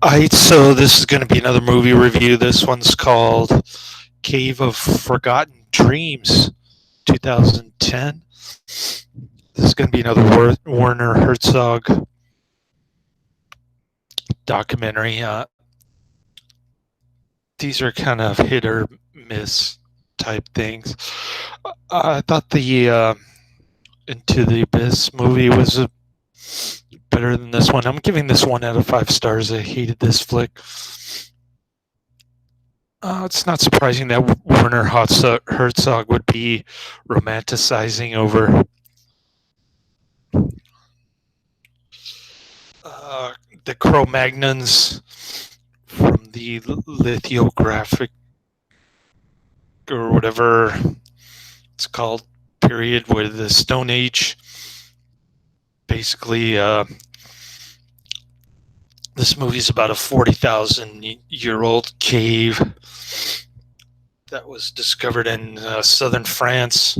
So this is going to be another movie review. This one's called Cave of Forgotten Dreams, 2010. This is going to be another Werner Herzog documentary. These are kind of hit or miss type things. I thought the Into the Abyss movie was better than this one. I'm giving this 1 out of 5 stars. I hated this flick. It's not surprising that Werner Herzog would be romanticizing over uh, the Cro-Magnons from the lithographic or whatever it's called period, where the Stone Age basically. This movie's about a 40,000-year-old cave that was discovered in southern France,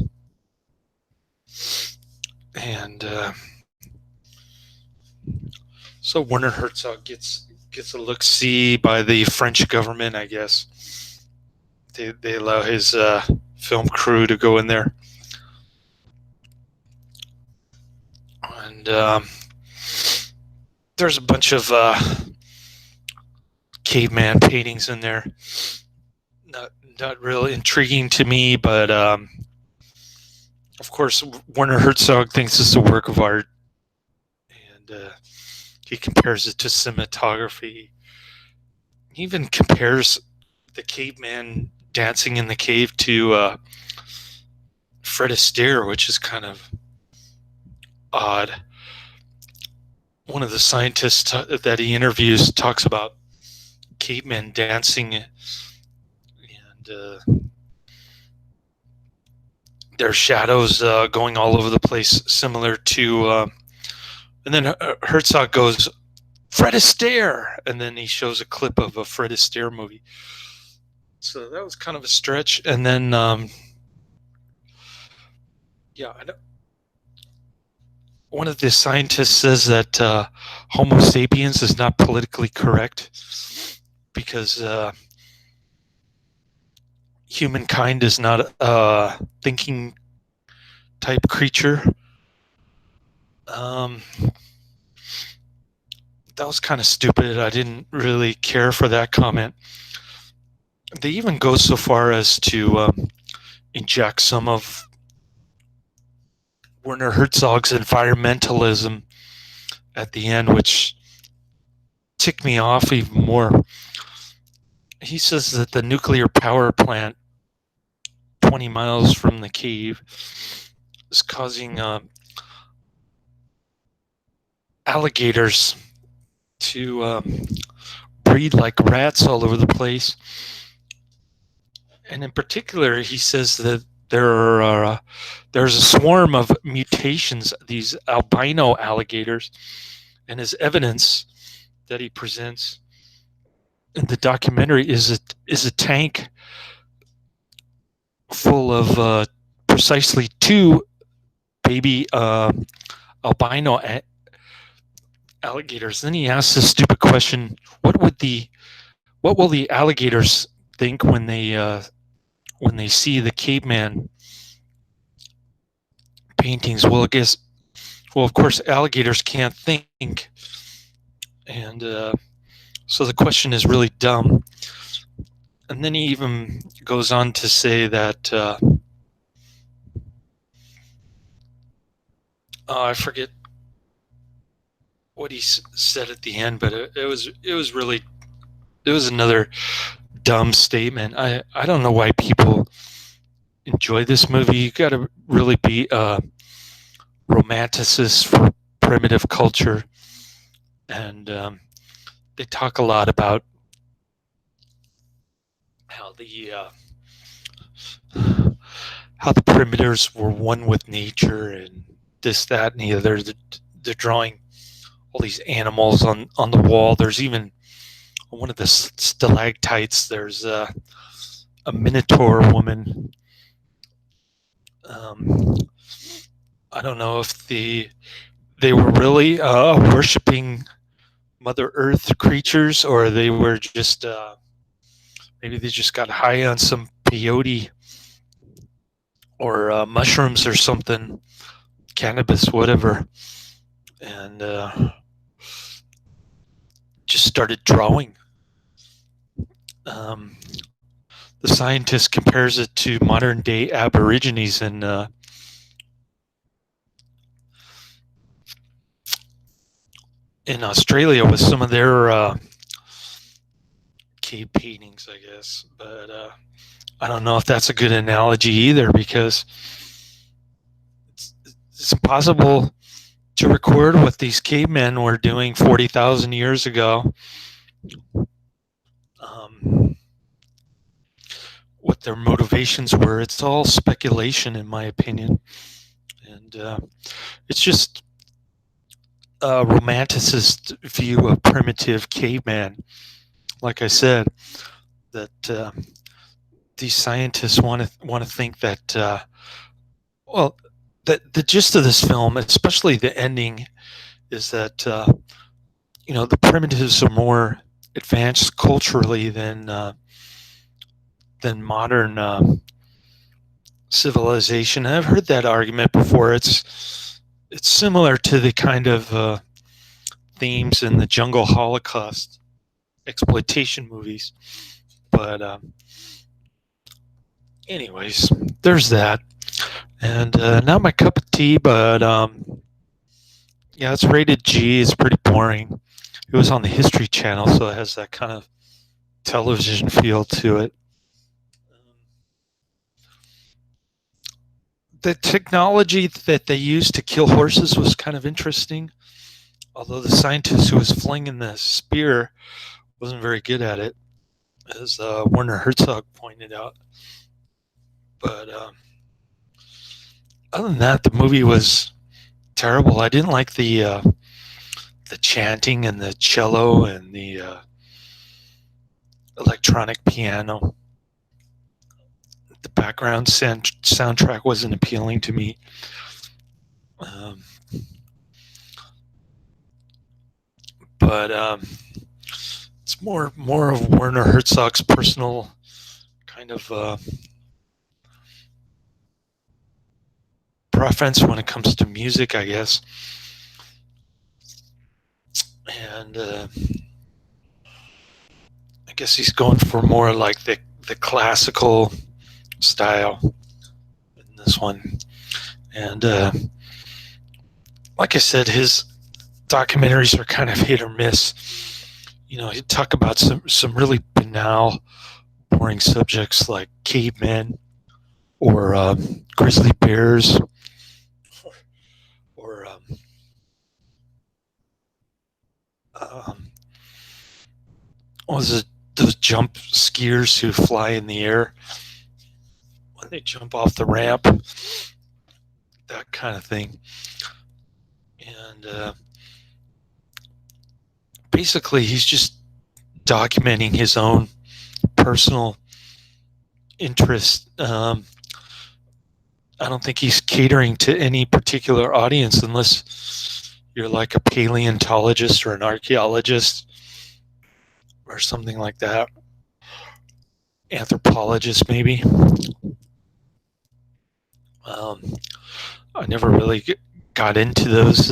and so Werner Herzog gets a look see by the French government, I guess. They allow his film crew to go in there, and there's a bunch of caveman paintings in there. Not really intriguing to me, but of course Werner Herzog thinks it's a work of art, and he compares it to cinematography. He even compares the caveman dancing in the cave to Fred Astaire, which is kind of odd. One of the scientists that he interviews talks about cavemen dancing, and their shadows going all over the place, similar to. And then Herzog goes, Fred Astaire, and then he shows a clip of a Fred Astaire movie. So that was kind of a stretch. And then, one of the scientists says that Homo sapiens is not politically correct because humankind is not a thinking type creature. That was kind of stupid. I didn't really care for that comment. They even go so far as to inject some of Werner Herzog's environmentalism at the end, which ticked me off even more. He says that the nuclear power plant 20 miles from the cave is causing alligators to breed like rats all over the place. And in particular, he says that there's a swarm of mutations, these albino alligators, and his evidence that he presents in the documentary is a tank full of precisely two baby albino alligators. Then he asks this stupid question: what will the alligators think when they see the caveman paintings? Well, of course, alligators can't think, and so the question is really dumb. And then he even goes on to say that I forget what he said at the end, but it was another dumb statement. I don't know why people enjoy this movie. You got to really be a romanticist for primitive culture, and they talk a lot about how the primitives were one with nature and this, that, and the other. They're drawing all these animals on the wall. There's even one of the stalactites. There's a minotaur woman. I don't know if they were really worshiping Mother Earth creatures, or they were just maybe they just got high on some peyote or mushrooms or something, cannabis, whatever, and just started drawing. Um, the scientist compares it to modern day Aborigines in Australia with some of their cave paintings, I guess. But I don't know if that's a good analogy either, because it's impossible to record what these cavemen were doing 40,000 years ago. Um, what their motivations were. It's all speculation, in my opinion. And it's just a romanticist view of primitive caveman. Like I said, that these scientists want to think that well, the gist of this film, especially the ending, is that the primitives are more advanced culturally than modern civilization. I've heard that argument before. It's similar to the kind of themes in the Jungle Holocaust exploitation movies. But anyways, there's that. And not my cup of tea, but yeah, it's rated G. It's pretty boring. It was on the History Channel, so it has that kind of television feel to it. The technology that they used to kill horses was kind of interesting, although the scientist who was flinging the spear wasn't very good at it, as Werner Herzog pointed out. But other than that, the movie was terrible. I didn't like the chanting and the cello and the electronic piano. The background soundtrack wasn't appealing to me. But it's more of Werner Herzog's personal kind of preference when it comes to music, I guess. And I guess he's going for more like the classical style in this one. And like I said, his documentaries are kind of hit or miss. He'd talk about some really banal, boring subjects like cavemen or grizzly bears or what was it? Those jump skiers who fly in the air when they jump off the ramp, that kind of thing. And basically, he's just documenting his own personal interest. I don't think he's catering to any particular audience unless you're like a paleontologist or an archaeologist or something like that. Anthropologist, maybe. I never really got into those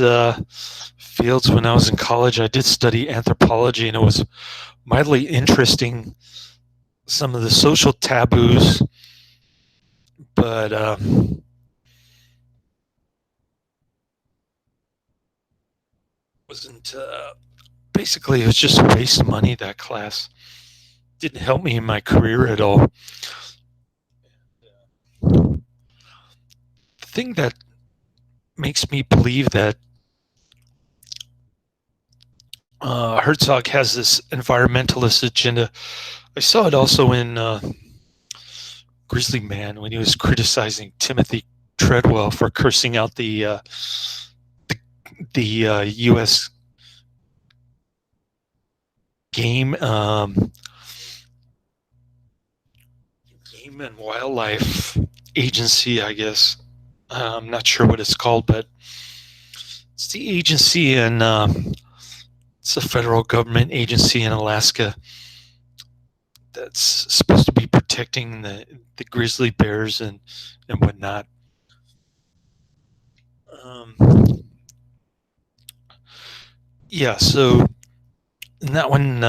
fields when I was in college. I did study anthropology, and it was mildly interesting, some of the social taboos, but wasn't basically, it was just a waste of money. That class didn't help me in my career at all. The thing that makes me believe that Herzog has this environmentalist agenda, I saw it also in Grizzly Man when he was criticizing Timothy Treadwell for cursing out the U.S. Game and Wildlife Agency, I guess. I'm not sure what it's called, but it's the agency in It's a federal government agency in Alaska that's supposed to be protecting the grizzly bears and whatnot. Um, yeah, so in that one,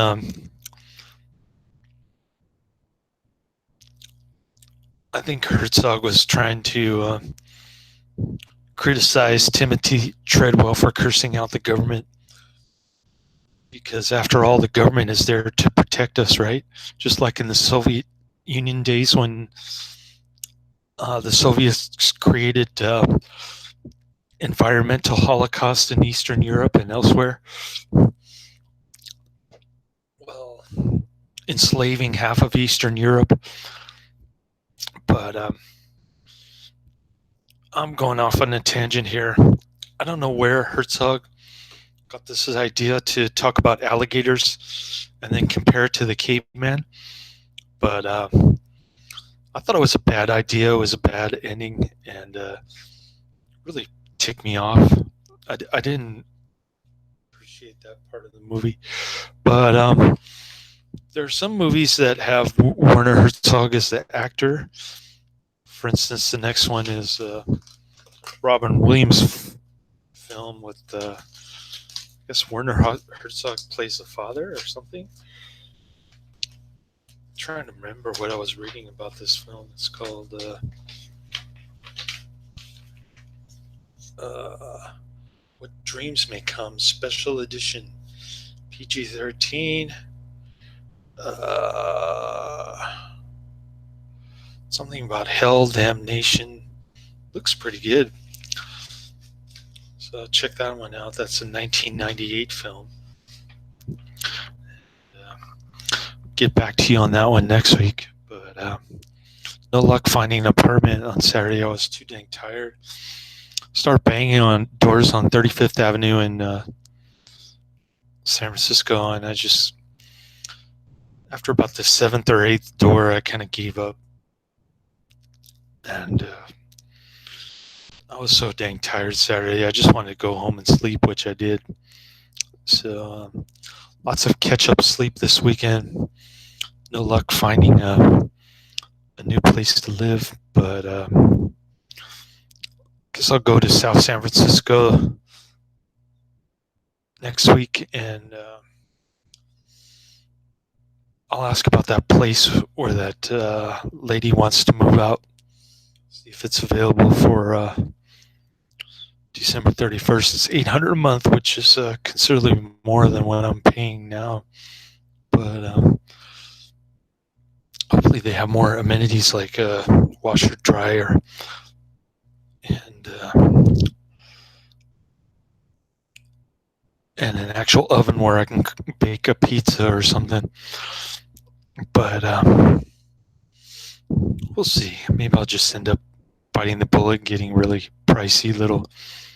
I think Herzog was trying to criticize Timothy Treadwell for cursing out the government, because after all, the government is there to protect us, right? Just like in the Soviet Union days when the Soviets created environmental holocaust in Eastern Europe and elsewhere. Well, enslaving half of Eastern Europe. But I'm going off on a tangent here. I don't know where Herzog got this idea to talk about alligators and then compare it to the caveman. But I thought it was a bad idea. It was a bad ending, and really ticked me off. I didn't appreciate that part of the movie. But there are some movies that have Werner Herzog as the actor. For instance, the next one is Robin Williams' film with, I guess Werner Herzog plays the father or something. I'm trying to remember what I was reading about this film. It's called What Dreams May Come, Special Edition, PG-13. Something about hell, damnation. Looks pretty good. So check that one out. That's a 1998 film. Get back to you on that one next week. But no luck finding an apartment on Saturday. I was too dang tired. Start banging on doors on 35th Avenue in San Francisco, and I just, after about the 7th or 8th door, I kind of gave up. And I was so dang tired Saturday. I just wanted to go home and sleep, which I did. So lots of catch-up sleep this weekend. No luck finding a new place to live, but guess I'll go to South San Francisco next week, and I'll ask about that place where that lady wants to move out. See if it's available for December 31st. It's $800 a month, which is considerably more than what I'm paying now. But hopefully they have more amenities like a washer, dryer, and an actual oven where I can bake a pizza or something. But we'll see. Maybe I'll just end up biting the bullet and getting really pricey little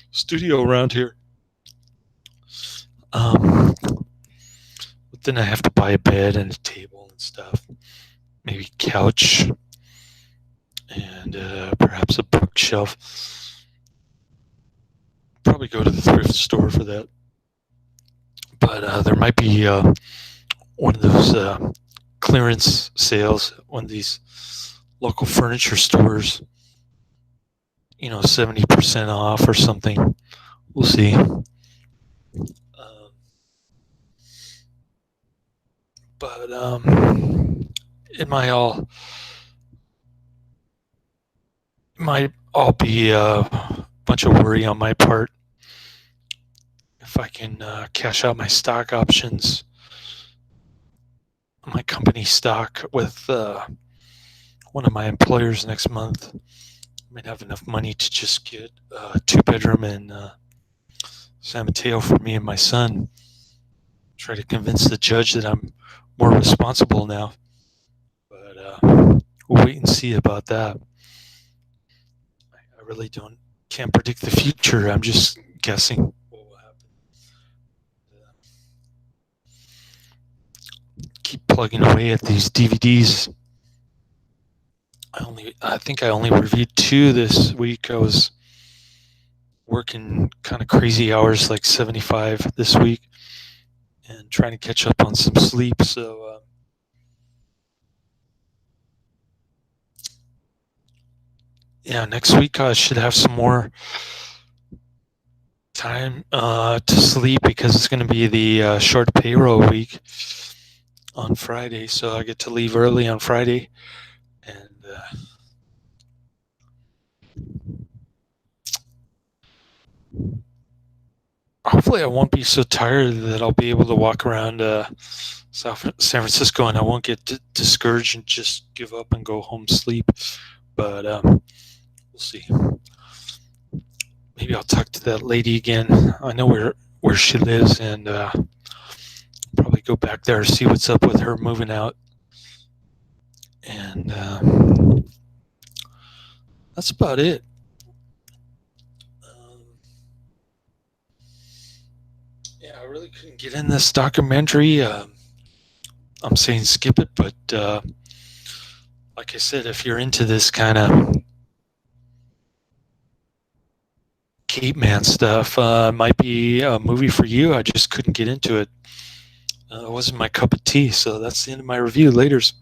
studio around here. But then I have to buy a bed and a table and stuff. Maybe couch and perhaps a bookshelf. Probably go to the thrift store for that. But there might be one of those clearance sales, one of these local furniture stores, 70% off or something. We'll see. But it might all be a bunch of worry on my part. If I can cash out my stock options, my company stock with one of my employers next month, I might have enough money to just get a 2-bedroom in San Mateo for me and my son. Try to convince the judge that I'm more responsible now. But we'll wait and see about that. I really can't predict the future. I'm just guessing what will happen. Keep plugging away at these DVDs. I think I only reviewed 2 this week. I was working kind of crazy hours, like 75 this week. trying to catch up on some sleep. So yeah, next week I should have some more time to sleep because it's going to be the short payroll week on Friday. So I get to leave early on Friday, and hopefully I won't be so tired that I'll be able to walk around San Francisco and I won't get discouraged and just give up and go home sleep. But we'll see. Maybe I'll talk to that lady again. I know where she lives, and probably go back there, see what's up with her moving out. And that's about it. Yeah, I really couldn't get in this documentary. I'm saying skip it, but like I said, if you're into this kind of caveman stuff, it might be a movie for you. I just couldn't get into it. It wasn't my cup of tea, so that's the end of my review. Laters.